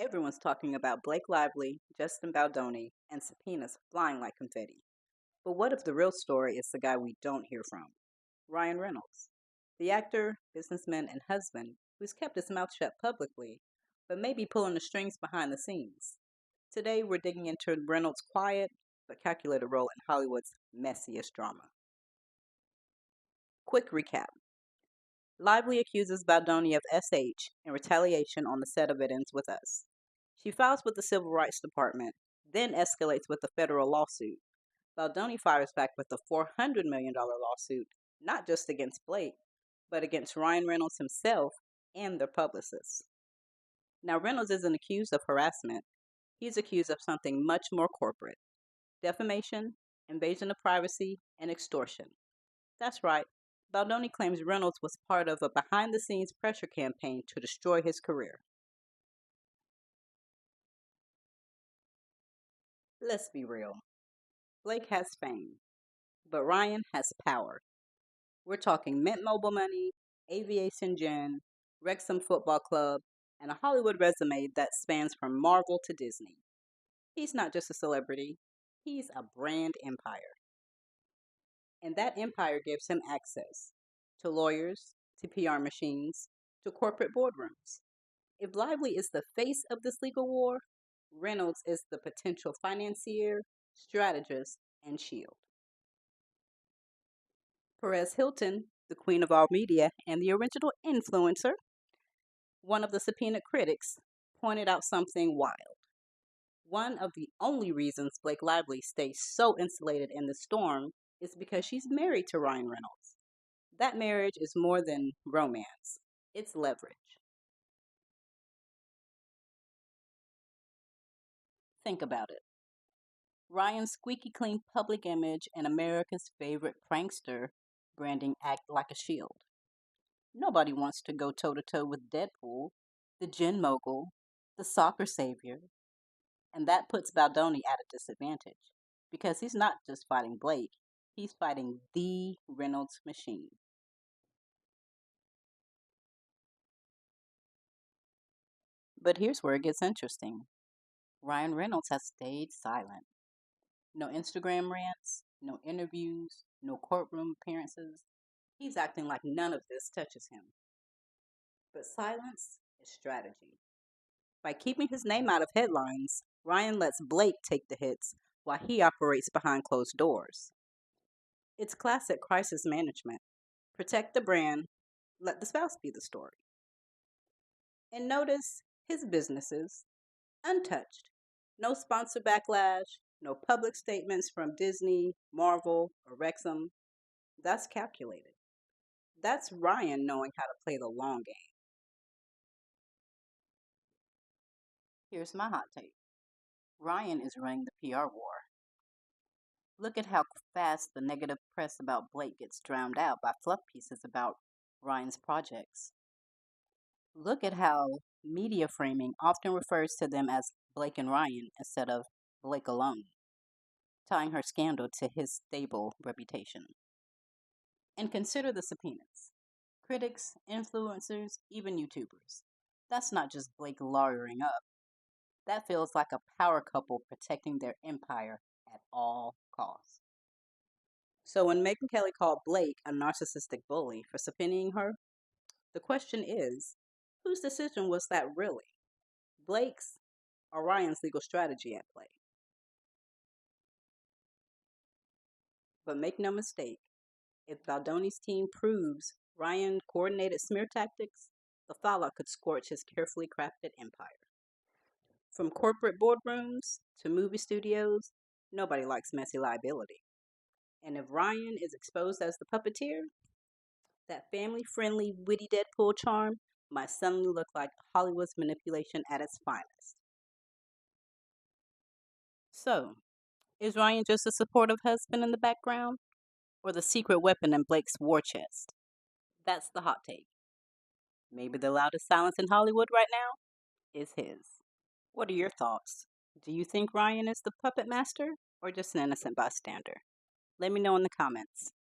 Everyone's talking about Blake Lively, Justin Baldoni, and subpoenas flying like confetti. But what if the real story is the guy we don't hear from? Ryan Reynolds, the actor, businessman, and husband who's kept his mouth shut publicly, but may be pulling the strings behind the scenes. Today, we're digging into Reynolds' quiet but calculated role in Hollywood's messiest drama. Quick recap. Lively accuses Baldoni of SH in retaliation on the set of It Ends With Us. She files with the Civil Rights Department, then escalates with a federal lawsuit. Baldoni fires back with a $400 million lawsuit, not just against Blake, but against Ryan Reynolds himself and their publicists. Now, Reynolds isn't accused of harassment. He's accused of something much more corporate: defamation, invasion of privacy, and extortion. That's right. Baldoni claims Reynolds was part of a behind-the-scenes pressure campaign to destroy his career. Let's be real. Blake has fame, but Ryan has power. We're talking Mint Mobile money, Aviation Gin, Wrexham Football Club, and a Hollywood resume that spans from Marvel to Disney. He's not just a celebrity, he's a brand empire. And that empire gives him access to lawyers, to PR machines, to corporate boardrooms. If Lively is the face of this legal war, Reynolds is the potential financier, strategist, and shield. Perez Hilton, the queen of all media and the original influencer, one of the subpoenaed critics, pointed out something wild. One of the only reasons Blake Lively stays so insulated in the storm is because she's married to Ryan Reynolds. That marriage is more than romance, it's leverage. Think about it. Ryan's squeaky clean public image and America's favorite prankster branding act like a shield. Nobody wants to go toe to toe with Deadpool, the gin mogul, the soccer savior, and that puts Baldoni at a disadvantage because he's not just fighting Blake, he's fighting the Reynolds machine. But here's where it gets interesting. Ryan Reynolds has stayed silent. No Instagram rants, no interviews, no courtroom appearances. He's acting like none of this touches him. But silence is strategy. By keeping his name out of headlines, Ryan lets Blake take the hits while he operates behind closed doors. It's classic crisis management. Protect the brand, let the spouse be the story. And notice his businesses untouched. No sponsor backlash, no public statements from Disney, Marvel, or Wrexham. That's calculated. That's Ryan knowing how to play the long game. Here's my hot take. Ryan is running the PR war. Look at how fast the negative press about Blake gets drowned out by fluff pieces about Ryan's projects. Look at how media framing often refers to them as Blake and Ryan instead of Blake alone, tying her scandal to his stable reputation. And consider the subpoenas: critics, influencers, even YouTubers. That's not just Blake lawyering up. That feels like a power couple protecting their empire at all costs. So when Megyn Kelly called Blake a narcissistic bully for subpoenaing her, the question is, whose decision was that really? Blake's or Ryan's legal strategy at play? But make no mistake, if Baldoni's team proves Ryan coordinated smear tactics, the fallout could scorch his carefully crafted empire. From corporate boardrooms to movie studios, nobody likes messy liability. And if Ryan is exposed as the puppeteer, that family-friendly, witty Deadpool charm might suddenly look like Hollywood's manipulation at its finest. So, is Ryan just a supportive husband in the background, or the secret weapon in Blake's war chest? That's the hot take. Maybe the loudest silence in Hollywood right now is his. What are your thoughts? Do you think Ryan is the puppet master or just an innocent bystander? Let me know in the comments.